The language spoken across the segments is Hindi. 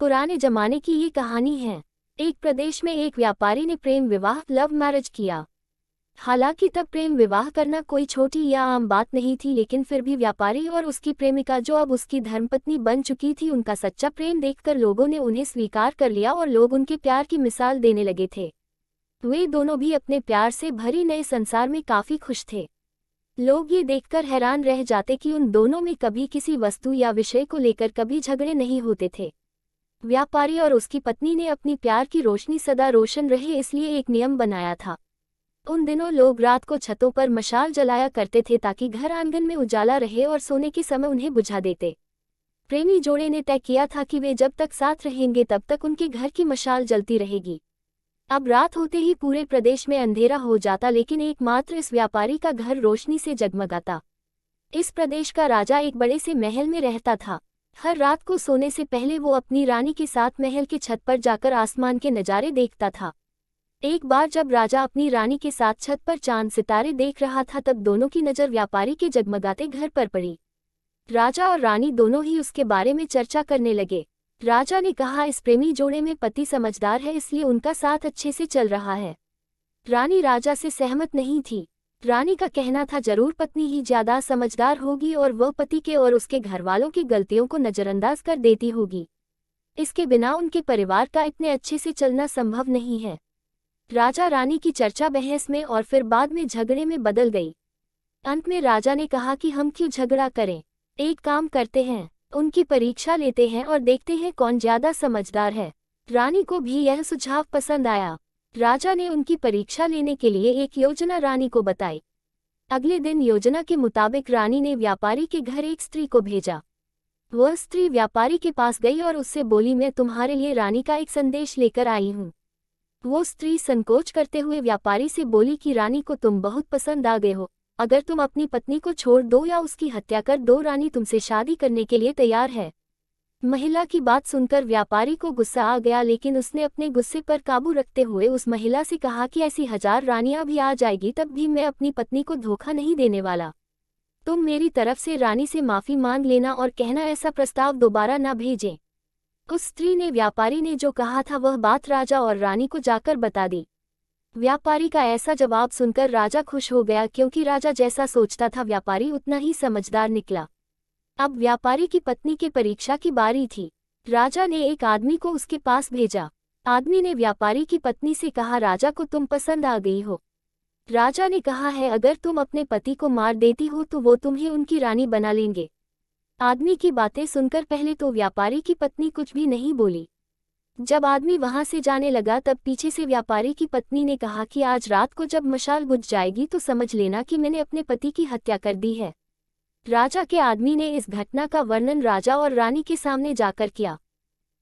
पुराने जमाने की ये कहानी है। एक प्रदेश में एक व्यापारी ने प्रेम विवाह लव मैरिज किया। हालांकि तब प्रेम विवाह करना कोई छोटी या आम बात नहीं थी, लेकिन फिर भी व्यापारी और उसकी प्रेमिका, जो अब उसकी धर्मपत्नी बन चुकी थी, उनका सच्चा प्रेम देखकर लोगों ने उन्हें स्वीकार कर लिया और लोग उनके प्यार की मिसाल देने लगे थे। वे दोनों भी अपने प्यार से भरी नए संसार में काफी खुश थे। लोग ये देखकर हैरान रह जाते कि उन दोनों में कभी किसी वस्तु या विषय को लेकर कभी झगड़े नहीं होते थे। व्यापारी और उसकी पत्नी ने अपनी प्यार की रोशनी सदा रोशन रहे, इसलिए एक नियम बनाया था। उन दिनों लोग रात को छतों पर मशाल जलाया करते थे ताकि घर आंगन में उजाला रहे और सोने के समय उन्हें बुझा देते। प्रेमी जोड़े ने तय किया था कि वे जब तक साथ रहेंगे तब तक उनके घर की मशाल जलती रहेगी। अब रात होते ही पूरे प्रदेश में अंधेरा हो जाता, लेकिन एकमात्र इस व्यापारी का घर रोशनी से जगमगाता। इस प्रदेश का राजा एक बड़े से महल में रहता था। हर रात को सोने से पहले वो अपनी रानी के साथ महल की छत पर जाकर आसमान के नज़ारे देखता था। एक बार जब राजा अपनी रानी के साथ छत पर चांद सितारे देख रहा था, तब दोनों की नज़र व्यापारी के जगमगाते घर पर पड़ी। राजा और रानी दोनों ही उसके बारे में चर्चा करने लगे। राजा ने कहा, इस प्रेमी जोड़े में पति समझदार है, इसलिए उनका साथ अच्छे से चल रहा है। रानी राजा से सहमत नहीं थी। रानी का कहना था, जरूर पत्नी ही ज्यादा समझदार होगी और वह पति के और उसके घरवालों की गलतियों को नजरअंदाज कर देती होगी। इसके बिना उनके परिवार का इतने अच्छे से चलना संभव नहीं है। राजा रानी की चर्चा बहस में और फिर बाद में झगड़े में बदल गई। अंत में राजा ने कहा कि हम क्यों झगड़ा करें, एक काम करते हैं, उनकी परीक्षा लेते हैं और देखते हैं कौन ज्यादा समझदार है। रानी को भी यह सुझाव पसंद आया। राजा ने उनकी परीक्षा लेने के लिए एक योजना रानी को बताई। अगले दिन योजना के मुताबिक रानी ने व्यापारी के घर एक स्त्री को भेजा। वह स्त्री व्यापारी के पास गई और उससे बोली, मैं तुम्हारे लिए रानी का एक संदेश लेकर आई हूँ। वो स्त्री संकोच करते हुए व्यापारी से बोली कि रानी को तुम बहुत पसंद आ गए हो, अगर तुम अपनी पत्नी को छोड़ दो या उसकी हत्या कर दो, रानी तुमसे शादी करने के लिए तैयार है। महिला की बात सुनकर व्यापारी को गुस्सा आ गया, लेकिन उसने अपने गुस्से पर काबू रखते हुए उस महिला से कहा कि ऐसी 1000 रानियां भी आ जाएगी तब भी मैं अपनी पत्नी को धोखा नहीं देने वाला। तुम मेरी तरफ से रानी से माफी मांग लेना और कहना ऐसा प्रस्ताव दोबारा न भेजें। उस स्त्री ने व्यापारी ने जो कहा था वह बात राजा और रानी को जाकर बता दी। व्यापारी का ऐसा जवाब सुनकर राजा खुश हो गया, क्योंकि राजा जैसा सोचता था व्यापारी उतना ही समझदार निकला। अब व्यापारी की पत्नी के परीक्षा की बारी थी। राजा ने एक आदमी को उसके पास भेजा। आदमी ने व्यापारी की पत्नी से कहा, राजा को तुम पसंद आ गई हो। राजा ने कहा है, अगर तुम अपने पति को मार देती हो तो वो तुम्हें उनकी रानी बना लेंगे। आदमी की बातें सुनकर पहले तो व्यापारी की पत्नी कुछ भी नहीं बोली। जब आदमी वहां से जाने लगा तब पीछे से व्यापारी की पत्नी ने कहा कि आज रात को जब मशाल बुझ जाएगी तो समझ लेना कि मैंने अपने पति की हत्या कर दी है। राजा के आदमी ने इस घटना का वर्णन राजा और रानी के सामने जाकर किया।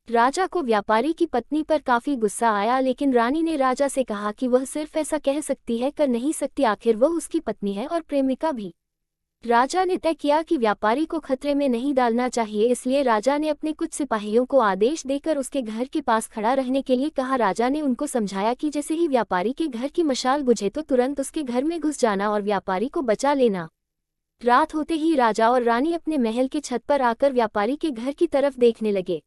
राजा को व्यापारी की पत्नी पर काफी गुस्सा आया, लेकिन रानी ने राजा से कहा कि वह सिर्फ ऐसा कह सकती है, कर नहीं सकती, आखिर वह उसकी पत्नी है और प्रेमिका भी। राजा ने तय किया कि व्यापारी को खतरे में नहीं डालना चाहिए, इसलिए राजा ने अपने कुछ सिपाहियों को आदेश देकर उसके घर के पास खड़ा रहने के लिए कहा। राजा ने उनको समझाया कि जैसे ही व्यापारी के घर की मशाल बुझे तो तुरंत उसके घर में घुस जाना और व्यापारी को बचा लेना। रात होते ही राजा और रानी अपने महल के छत पर आकर व्यापारी के घर की तरफ देखने लगे।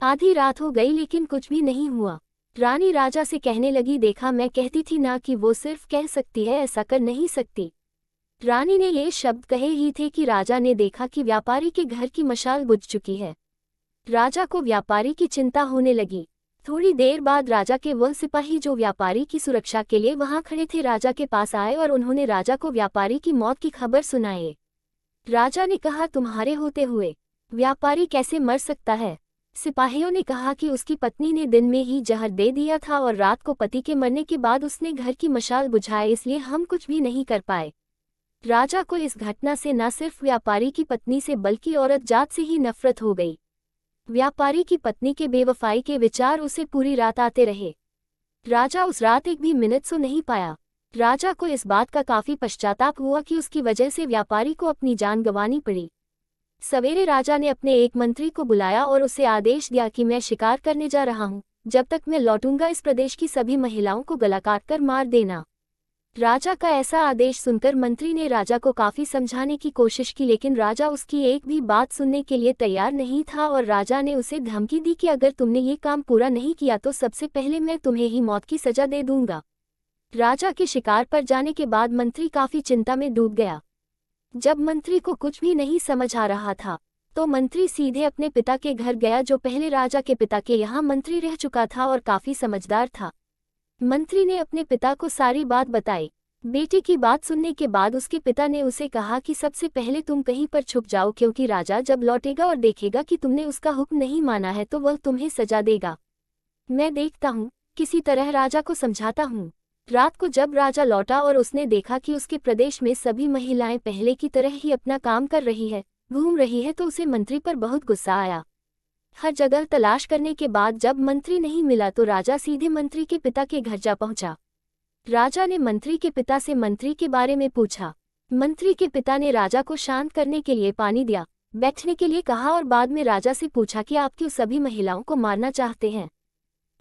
आधी रात हो गई लेकिन कुछ भी नहीं हुआ। रानी राजा से कहने लगी, देखा, मैं कहती थी ना कि वो सिर्फ कह सकती है, ऐसा कर नहीं सकती। रानी ने ये शब्द कहे ही थे कि राजा ने देखा कि व्यापारी के घर की मशाल बुझ चुकी है। राजा को व्यापारी की चिंता होने लगी। थोड़ी देर बाद राजा के वह सिपाही जो व्यापारी की सुरक्षा के लिए वहां खड़े थे राजा के पास आए और उन्होंने राजा को व्यापारी की मौत की खबर सुनाई। राजा ने कहा, तुम्हारे होते हुए व्यापारी कैसे मर सकता है? सिपाहियों ने कहा कि उसकी पत्नी ने दिन में ही जहर दे दिया था और रात को पति के मरने के बाद उसने घर की मशाल बुझाई, इसलिए हम कुछ भी नहीं कर पाए। राजा को इस घटना से न सिर्फ व्यापारी की पत्नी से बल्कि औरत जात से ही नफरत हो गई। व्यापारी की पत्नी के बेवफाई के विचार उसे पूरी रात आते रहे। राजा उस रात एक भी मिनट सो नहीं पाया। राजा को इस बात का काफी पश्चाताप हुआ कि उसकी वजह से व्यापारी को अपनी जान गंवानी पड़ी। सवेरे राजा ने अपने एक मंत्री को बुलाया और उसे आदेश दिया कि मैं शिकार करने जा रहा हूँ, जब तक मैं लौटूंगा इस प्रदेश की सभी महिलाओं को गला काट कर मार देना। राजा का ऐसा आदेश सुनकर मंत्री ने राजा को काफी समझाने की कोशिश की, लेकिन राजा उसकी एक भी बात सुनने के लिए तैयार नहीं था और राजा ने उसे धमकी दी कि अगर तुमने ये काम पूरा नहीं किया तो सबसे पहले मैं तुम्हें ही मौत की सजा दे दूंगा। राजा के शिकार पर जाने के बाद मंत्री काफी चिंता में डूब गया। जब मंत्री को कुछ भी नहीं समझ आ रहा था तो मंत्री सीधे अपने पिता के घर गया, जो पहले राजा के पिता के यहाँ मंत्री रह चुका था और काफी समझदार था। मंत्री ने अपने पिता को सारी बात बताई। बेटे की बात सुनने के बाद उसके पिता ने उसे कहा कि सबसे पहले तुम कहीं पर छुप जाओ, क्योंकि राजा जब लौटेगा और देखेगा कि तुमने उसका हुक्म नहीं माना है तो वह तुम्हें सजा देगा। मैं देखता हूँ, किसी तरह राजा को समझाता हूँ। रात को जब राजा लौटा और उसने देखा कि उसके प्रदेश में सभी महिलाएं पहले की तरह ही अपना काम कर रही है, घूम रही है, तो उसे मंत्री पर बहुत गुस्सा आया। हर जगह तलाश करने के बाद जब मंत्री नहीं मिला तो राजा सीधे मंत्री के पिता के घर जा पहुंचा। राजा ने मंत्री के पिता से मंत्री के बारे में पूछा। मंत्री के पिता ने राजा को शांत करने के लिए पानी दिया, बैठने के लिए कहा और बाद में राजा से पूछा कि आप क्यों सभी महिलाओं को मारना चाहते हैं।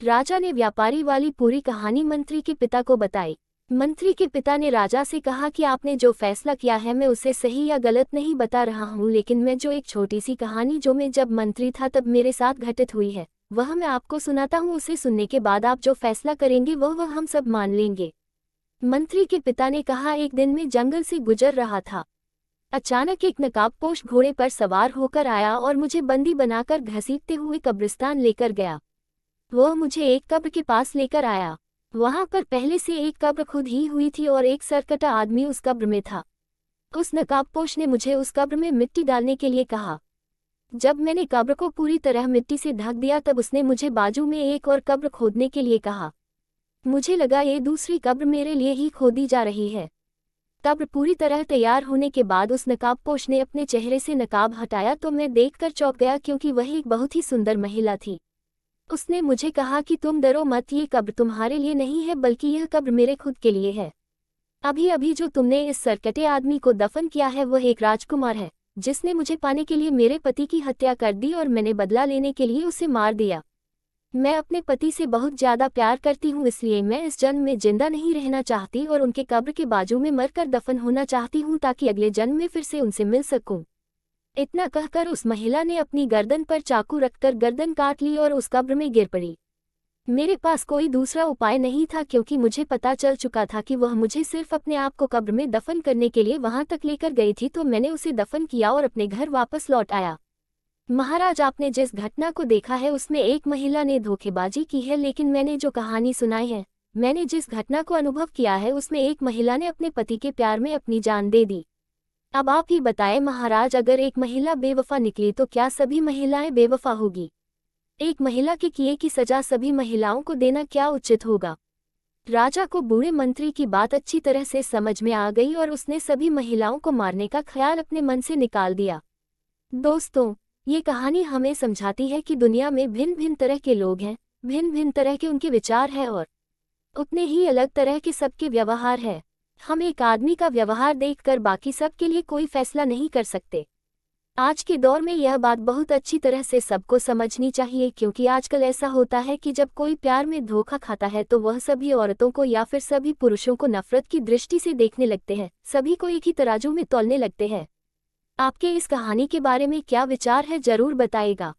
राजा ने व्यापारी वाली पूरी कहानी मंत्री के पिता को बताई। मंत्री के पिता ने राजा से कहा कि आपने जो फैसला किया है मैं उसे सही या गलत नहीं बता रहा हूँ, लेकिन मैं जो एक छोटी सी कहानी जो मैं जब मंत्री था तब मेरे साथ घटित हुई है वह मैं आपको सुनाता हूँ। उसे सुनने के बाद आप जो फैसला करेंगे वह हम सब मान लेंगे। मंत्री के पिता ने कहा, एक दिन में जंगल से गुजर रहा था। अचानक एक नकाबपोश घोड़े पर सवार होकर आया और मुझे बंदी बनाकर घसीटते हुए कब्रिस्तान लेकर गया। वह मुझे एक कब्र के पास लेकर आया। वहां पर पहले से एक कब्र खुद ही हुई थी और एक सरकटा आदमी उस कब्र में था। उस नकाबपोश ने मुझे उस कब्र में मिट्टी डालने के लिए कहा। जब मैंने कब्र को पूरी तरह मिट्टी से ढक दिया तब उसने मुझे बाजू में एक और कब्र खोदने के लिए कहा। मुझे लगा ये दूसरी कब्र मेरे लिए ही खोदी जा रही है। कब्र पूरी तरह तैयार होने के बाद उस नकाबपोश ने अपने चेहरे से नकाब हटाया तो मैं देखकर चौंक गया, क्योंकि वह एक बहुत ही सुंदर महिला थी। उसने मुझे कहा कि तुम डरो मत, ये कब्र तुम्हारे लिए नहीं है बल्कि यह कब्र मेरे खुद के लिए है। अभी अभी जो तुमने इस सरकटे आदमी को दफन किया है वह एक राजकुमार है जिसने मुझे पाने के लिए मेरे पति की हत्या कर दी और मैंने बदला लेने के लिए उसे मार दिया। मैं अपने पति से बहुत ज्यादा प्यार करती हूँ, इसलिए मैं इस जन्म में जिंदा नहीं रहना चाहती और उनके कब्र के बाजू में मरकर दफन होना चाहती हूँ ताकि अगले जन्म में फिर से उनसे मिल सकूं। इतना कहकर उस महिला ने अपनी गर्दन पर चाकू रखकर गर्दन काट ली और उस कब्र में गिर पड़ी। मेरे पास कोई दूसरा उपाय नहीं था, क्योंकि मुझे पता चल चुका था कि वह मुझे सिर्फ अपने आप को कब्र में दफन करने के लिए वहां तक लेकर गई थी, तो मैंने उसे दफन किया और अपने घर वापस लौट आया। महाराज, आपने जिस घटना को देखा है उसमें एक महिला ने धोखेबाजी की है, लेकिन मैंने जो कहानी सुनाई है, मैंने जिस घटना को अनुभव किया है उसमें एक महिला ने अपने पति के प्यार में अपनी जान दे दी। अब आप ही बताएं महाराज, अगर एक महिला बेवफा निकली तो क्या सभी महिलाएं बेवफा होगी? एक महिला के किए की सजा सभी महिलाओं को देना क्या उचित होगा? राजा को बूढ़े मंत्री की बात अच्छी तरह से समझ में आ गई और उसने सभी महिलाओं को मारने का ख्याल अपने मन से निकाल दिया। दोस्तों, ये कहानी हमें समझाती है कि दुनिया में भिन्न भिन्न तरह के लोग हैं, भिन्न भिन्न तरह के उनके विचार हैं और उतने ही अलग तरह के सबके व्यवहार है। हम एक आदमी का व्यवहार देखकर बाकी सब के लिए कोई फैसला नहीं कर सकते। आज के दौर में यह बात बहुत अच्छी तरह से सबको समझनी चाहिए, क्योंकि आजकल ऐसा होता है कि जब कोई प्यार में धोखा खाता है तो वह सभी औरतों को या फिर सभी पुरुषों को नफरत की दृष्टि से देखने लगते हैं, सभी को एक ही तराजू में तौलने लगते हैं। आपके इस कहानी के बारे में क्या विचार है, जरूर बताइएगा।